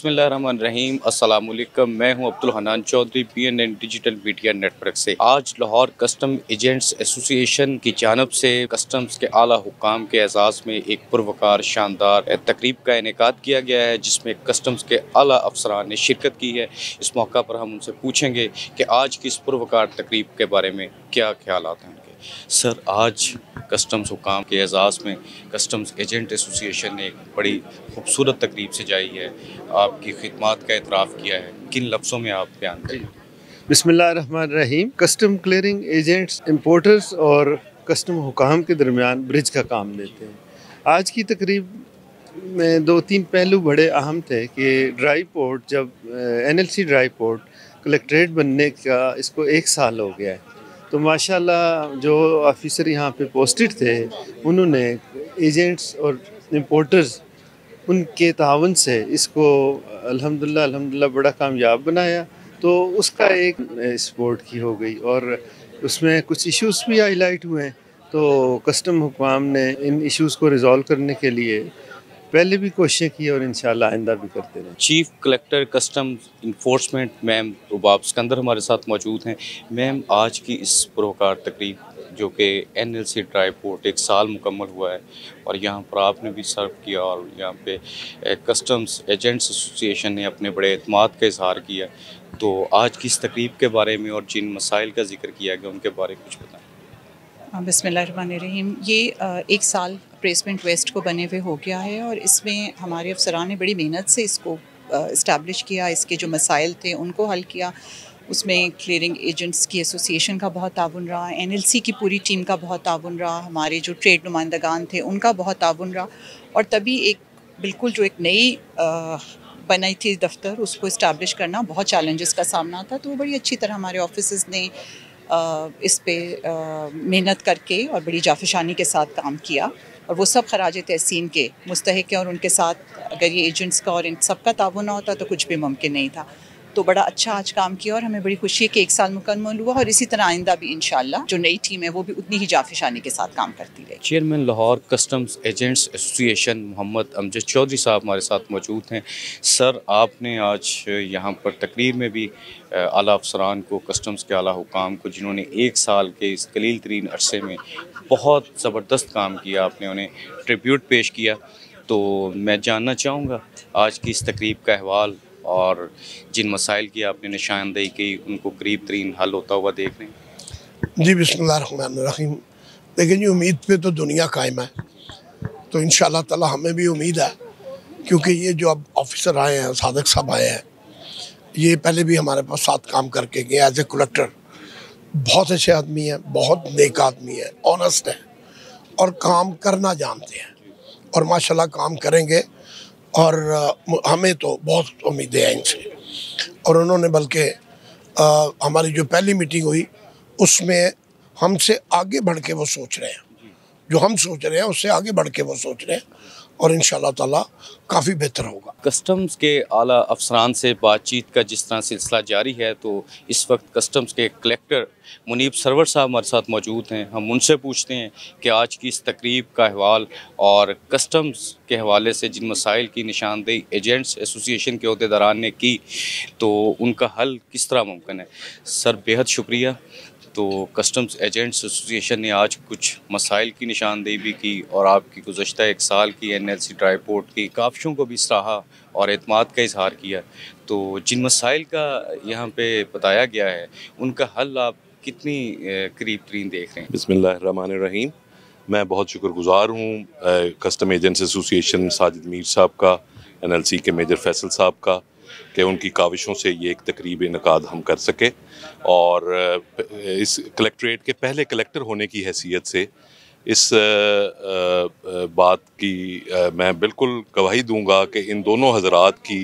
बिस्मिल्लाहिर्रहमानिर्रहीम अस्सलाम वालेकुम। मैं हूं Abdul Hanan Chaudhry PNN digital media network से। आज लाहौर कस्टम एजेंट्स एसोसिएशन की जानब से कस्टम्स के आला हुक्काम के एजाज़ में एक पुरवकार शानदार तकरीब का इनेकाद किया गया है, जिसमें कस्टम्स के आला अफसरान ने शिरकत की है। इस मौका पर हम उनसे पूछेंगे कि आज की इस पुरवकार तकरीब के बारे में क्या ख्यालात हैं उनके। सर, आज कस्टम्स हुक्काम के एजाज़ में कस्टम्स एजेंट एसोसिएशन ने एक बड़ी खूबसूरत तकरीब सजाई है, आपकी खिदमत का एतराफ़ किया है, किन लफ्ज़ों में आप बयान करें? बिस्मिल्लाहिर्रहमानिर्रहीम। कस्टम क्लियरिंग एजेंट्स इंपोर्टर्स और कस्टम हुकाम के दरमियान ब्रिज का काम लेते हैं। आज की तकरीब में 2-3 पहलू बड़े अहम थे कि ड्राई पोर्ट जब NLC ड्राई पोर्ट कलेक्ट्रेट बनने का इसको 1 साल हो गया है, तो माशाल्लाह जो ऑफिसर यहाँ पे पोस्टेड थे उन्होंने एजेंट्स और इंपोर्टर्स उनके तावन से इसको अल्हम्दुलिल्लाह बड़ा कामयाब बनाया। तो उसका एक स्पोर्ट की हो गई और उसमें कुछ इश्यूज़ भी हाईलाइट हुए हैं। तो कस्टम हुक्काम ने इन इश्यूज़ को रिज़ॉल्व करने के लिए पहले भी कोशिशें की और इंशाल्लाह आइंदा भी करते रहें। Chief collector custom enforcement ma'am Rubab Sikandar हमारे साथ मौजूद हैं। मैम, आज की इस पुरवकार तकरीब जो कि NLC ड्राई पोर्ट 1 साल मुकम्मल हुआ है और यहाँ पर आपने भी सर्व किया और यहाँ पे कस्टम्स एजेंट्स एसोसिएशन ने अपने बड़े एतमाद का इजहार किया, तो आज की इस तकरीब के बारे में और जिन मसाइल का जिक्र किया गया उनके बारे में कुछ बताएं। बिस्मिल्लाहिर्रहमानिर्रहीम। ये 1 साल प्लेसमेंट वेस्ट को बने हुए हो गया है और इसमें हमारे अफसरान ने बड़ी मेहनत से इसको इस्टेब्लिश किया, इसके जो मसाइल थे उनको हल किया। उसमें क्लियरिंग एजेंट्स की एसोसिएशन का बहुत ताउन रहा, NLC की पूरी टीम का बहुत ताउन रहा, हमारे जो ट्रेड नुमाइंदगान थे उनका बहुत ताउन रहा और तभी बिल्कुल जो एक नई बनाई थी दफ्तर, उसको इस्टेब्लिश करना बहुत चैलेंजेस का सामना था। तो बड़ी अच्छी तरह हमारे ऑफिसर्स ने इस पे मेहनत करके और बड़ी जाफशानी के साथ काम किया और वो सब खराज तहसीन के मुस्तहिक हैं और उनके साथ अगर ये एजेंट्स का और इन सब का ताउन ना होता तो कुछ भी मुमकिन नहीं था। तो बड़ा अच्छा आज काम किया और हमें बड़ी खुशी है कि 1 साल मुकम्मल हुआ और इसी तरह आइंदा भी इंशाल्लाह जो नई टीम है वो भी उतनी ही जाफशानी के साथ काम करती रहे। Chairman Lahore customs agents association Mohammad Amjad Chaudhry साहब हमारे साथ मौजूद हैं। सर, आपने आज यहाँ पर तकरीर में भी आला अफसरान को, कस्टम्स के आला हुकाम को, जिन्होंने 1 साल के इस कलील तरीन अरसे में बहुत ज़बरदस्त काम किया, आपने उन्हें ट्रिब्यूट पेश किया। तो मैं जानना चाहूँगा आज की इस तकरीब का अहवाल और जिन मसाइल की आपने निशानदेही की उनको करीब तरीन हल होता हुआ देख रहे हैं। जी, बिस्मिल्लाहिर्रहमानिर्रहीम। लेकिन जी, उम्मीद पे तो दुनिया कायम है, तो इंशाअल्लाह ताला हमें भी उम्मीद है, क्योंकि ये जो अब ऑफिसर आए हैं, सादिक साहब आए हैं, ये पहले भी हमारे पास साथ काम करके गए एज ए कलेक्टर। बहुत अच्छे आदमी हैं, बहुत नेक आदमी है, ऑनेस्ट है और काम करना जानते हैं और माशाल्लाह काम करेंगे और हमें तो बहुत उम्मीदें हैं इनसे। और उन्होंने बल्कि हमारी जो पहली मीटिंग हुई उसमें हमसे आगे बढ़ के वो सोच रहे हैं, जो हम सोच रहे हैं उससे आगे बढ़ के वो सोच रहे हैं और इंशाअल्लाह ताला काफ़ी बेहतर होगा। कस्टम्स के आला अफसरान से बातचीत का जिस तरह सिलसिला जारी है, तो इस वक्त कस्टम्स के कलेक्टर मुनीब सरवर साहब हमारे साथ मौजूद हैं। हम उनसे पूछते हैं कि आज की इस तकरीब का अहवाल और कस्टम्स के हवाले से जिन मसाइल की निशानदेही एजेंट्स एसोसिएशन के अहदेदारान ने की, तो उनका हल किस तरह मुमकिन है। सर, बेहद शुक्रिया। तो कस्टम्स एजेंट्स एसोसिएशन ने आज कुछ मसाइल की निशानदेही भी की और आपकी गुज़श्ता 1 साल की NLC ड्राई पोर्ट की काविशों को भी सराहा और एतमाद का इजहार किया। तो जिन मसाइल का यहाँ पे बताया गया है उनका हल आप कितनी करीब तरीन देख रहे हैं। बिस्मिल्लाहिर्रहमानिर्रहीम। मैं बहुत शुक्रगुज़ार हूँ custom agents association Sajid Mir साहब का, NLC के मेजर फैसल साहब का, कि उनकी काविशों से ये एक तकरीब इनकाद हम कर सके और इस कलेक्ट्रेट के पहले कलेक्टर होने की हैसियत से इस बात की मैं बिल्कुल गवाही दूंगा कि इन दोनों हज़रात की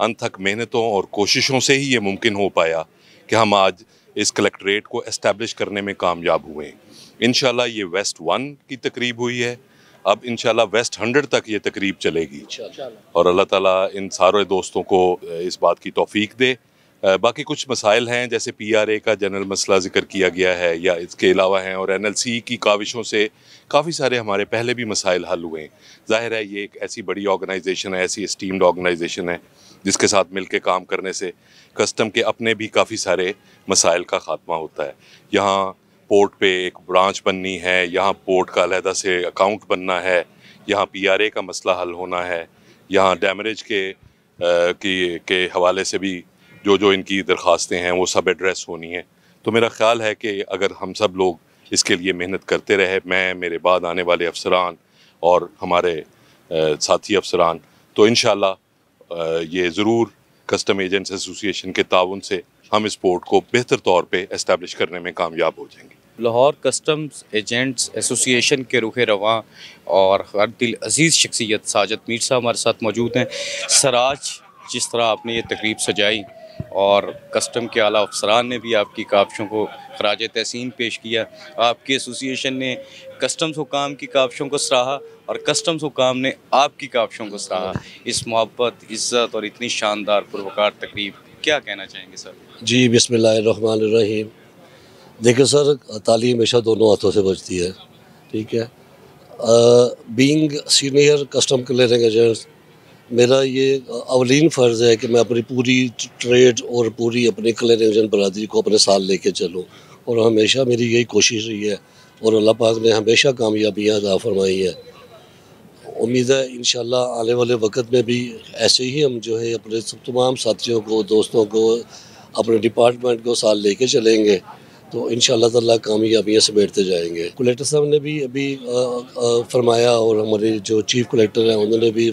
अनथक मेहनतों और कोशिशों से ही ये मुमकिन हो पाया कि हम आज इस कलेक्ट्रेट को इस्टेब्लिश करने में कामयाब हुए। इंशाल्लाह ये वेस्ट 1 की तकरीब हुई है, अब इंशाल्लाह वेस्ट 100 तक ये तकरीब चलेगी और अल्लाह ताला इन सारे दोस्तों को इस बात की तौफीक दे। बाकी कुछ मसाइल हैं, जैसे PRA का जनरल मसला ज़िक्र किया गया है या इसके अलावा हैं, और NLC की काविशों से काफ़ी सारे हमारे पहले भी मसाइल हल हुए हैं। ज़ाहिर है ये एक ऐसी बड़ी ऑर्गेनाइजेशन है, ऐसी एस्टीम्ड ऑर्गेनाइजेशन है जिसके साथ मिल के काम करने से कस्टम के अपने भी काफ़ी सारे मसाइल का ख़ात्मा होता है। यहाँ पोर्ट पे एक ब्रांच बननी है, यहाँ पोर्ट का अलहदा से अकाउंट बनना है, यहाँ PRA का मसला हल होना है, यहाँ डैमरेज के हवाले से भी जो इनकी दरख्वास्तें हैं वो सब एड्रेस होनी है। तो मेरा ख़्याल है कि अगर हम सब लोग इसके लिए मेहनत करते रहे, मैं, मेरे बाद आने वाले अफसरान और हमारे साथी अफसरान, तो इंशाल्लाह ये ज़रूर कस्टम एजेंट्स एसोसिएशन के ताउन से हम इस पोर्ट को बेहतर तौर पे एस्टैब्लिश करने में कामयाब हो जाएंगे। लाहौर कस्टम्स एजेंट्स एसोसिएशन के रुख रवां और हर दिल अजीज़ शख्सियत साजिद मीर साहब हमारे साथ मौजूद हैं। सर, आज जिस तरह आपने ये तकरीब सजाई और कस्टम के आला अफसरान ने भी आपकी काविशों को खराज तहसीन पेश किया, आपके एसोसिएशन ने कस्टम्स हुकाम की काविशों को सराहा और कस्टम्स हुकाम ने आपकी काविशों को सराहा। इस मोहब्बत, इज़्ज़त और इतनी शानदार पुरवकार तकरीब क्या कहना चाहेंगे सर? जी, बिस्मिल्लाहिर्रहमानिर्रहीम। देखिए सर, तालीम हमेशा दोनों हाथों से बचती है, ठीक है। Being senior custom clearing agents, मेरा ये अवलीन फ़र्ज़ है कि मैं अपनी पूरी ट्रेड और पूरी अपनी क्लियरिंग एजेंट बरादरी को अपने साथ लेके चलूँ, और हमेशा मेरी यही कोशिश रही है और अल्लाह पाक ने हमेशा कामयाबियाँ अता फरमाई है। उम्मीद है इंशाल्लाह आने वाले वक्त में भी ऐसे ही हम जो है अपने तमाम साथियों को, दोस्तों को, अपने डिपार्टमेंट को साथ लेके चलेंगे तो इंशाल्लाह ताला कामयाबियाँ समेटते जाएंगे। कलेक्टर साहब ने भी अभी फरमाया और हमारे जो चीफ कलेक्टर हैं उन्होंने भी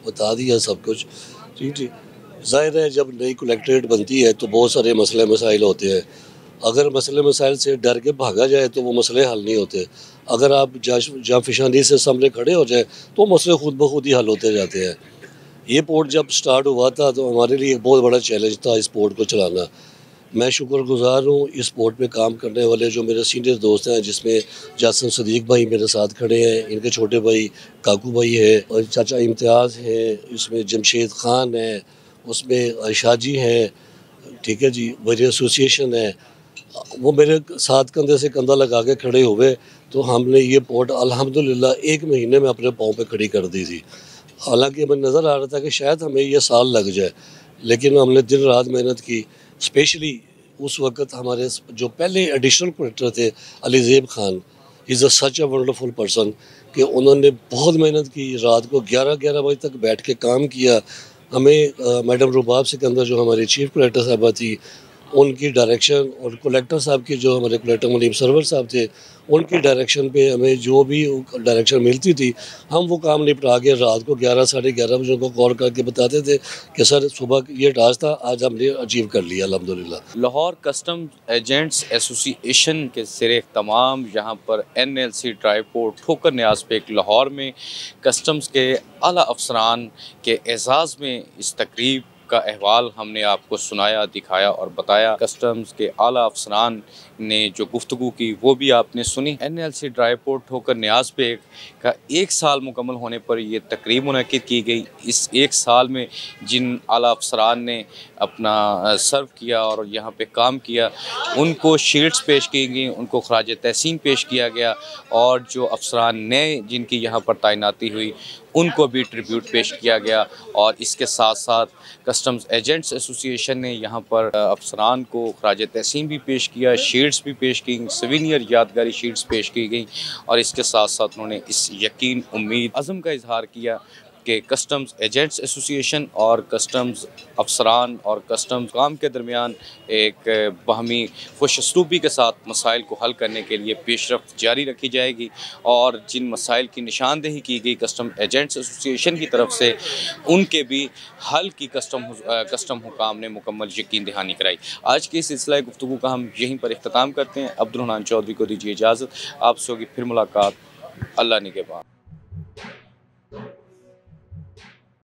बता दिया सब कुछ, ठीक है। ज़ाहिर है जब नई कलेक्ट्रेट बनती है तो बहुत सारे मसले मसाइल होते हैं। अगर मसले मसाइल से डर के भागा जाए तो वो मसले हल नहीं होते। अगर आप जाफिशानी से सामने खड़े हो जाए तो मसले खुद ब खुद ही हल होते जाते हैं। ये पोर्ट जब स्टार्ट हुआ था तो हमारे लिए एक बहुत बड़ा चैलेंज था इस पोर्ट को चलाना। मैं शुक्रगुज़ार हूँ इस पोर्ट पे काम करने वाले जो मेरे सीनियर दोस्त हैं, जिसमें जासिम सदीक भाई मेरे साथ खड़े हैं, इनके छोटे भाई काकू भाई है, और चाचा इम्तियाज़ है, इसमें जमशेद ख़ान है, उसमें शाजी है, ठीक है जी, मेरी एसोसिएशन है। वो मेरे साथ कंधे से कंधा लगा के खड़े हुए तो हमने ये पोर्ट अल्हम्दुलिल्लाह 1 महीने में अपने पाँव पे खड़ी कर दी थी। हालांकि हमें नज़र आ रहा था कि शायद हमें ये साल लग जाए, लेकिन हमने दिन रात मेहनत की। स्पेशली उस वक्त हमारे जो पहले एडिशनल कलेक्टर थे Alizeb Khan, is such a wonderful person, कि उन्होंने बहुत मेहनत की, रात को 11-11 बजे तक बैठ के काम किया। हमें मैडम रुबाब सिकंदर जो हमारी चीफ कलेक्टर साहबा थी, उनकी डायरेक्शन, और कलेक्टर साहब के जो हमारे कलेक्टर मुनीब सरवर साहब थे, उनकी डायरेक्शन पे हमें जो भी डायरेक्शन मिलती थी हम वो काम निपटा के रात को 11 साढ़े 11 बजे उनको कॉल करके बताते थे कि सर सुबह ये टास्क था, आज हमने अचीव कर लिया अल्हम्दुलिल्लाह। लाहौर कस्टम एजेंट्स एसोसिएशन के ज़रिए तमाम यहाँ पर NLC ड्राई पोर्ट ठोकर न्याज पेक लाहौर में कस्टम्स के आला अफसरान के एजाज़ में इस तकरीब का अहवाल हमने आपको सुनाया, दिखाया और बताया। कस्टम्स के आला अफसरान ने जो गुफ्तगू की वो भी आपने सुनी। NLC ड्राई पोर्ट ठोकर न्याज पेक का 1 साल मुकम्मल होने पर ये तकरीब मुनक़िद की गई। इस 1 साल में जिन आला अफसरान ने अपना सर्व किया और यहाँ पे काम किया, उनको शील्ड्स पेश की गई, उनको खराज तहसीन पेश किया गया, और जो अफसरान नए जिनकी यहाँ पर तैनाती हुई उनको भी ट्रिब्यूट पेश किया गया। और इसके साथ साथ कस्टम्स एजेंट्स एसोसिएशन ने यहाँ पर अफसरान को खराज तहसीन भी पेश किया, शील्ड्स भी पेश की गई, सवीनियर यादगारी शील्ड्स पेश की गई, और इसके साथ साथ उन्होंने इस यकीन, उम्मीद, अज़म का इजहार किया कि कस्टम्स एजेंट्स एसोसिएशन और कस्टम्स अफसरान और कस्टम्स काम के दरमियान एक बाहमी खुशअस्लूबी के साथ मसाइल को हल करने के लिए पेशरफ्त जारी रखी जाएगी। और जिन मसाइल की निशानदेही की गई कस्टम एजेंट्स एसोसिएशन की तरफ से, उनके भी हल की कस्टम हुकाम ने मुकम्मल यकीन दहानी कराई। आज के इस सिलसिला गुफ्तगू का हम यहीं पर इख्तिताम करते हैं। अब्दुल हन्नान चौधरी को दीजिए इजाज़त। आपसे होगी फिर मुलाकात। अल्लाह निगहबान।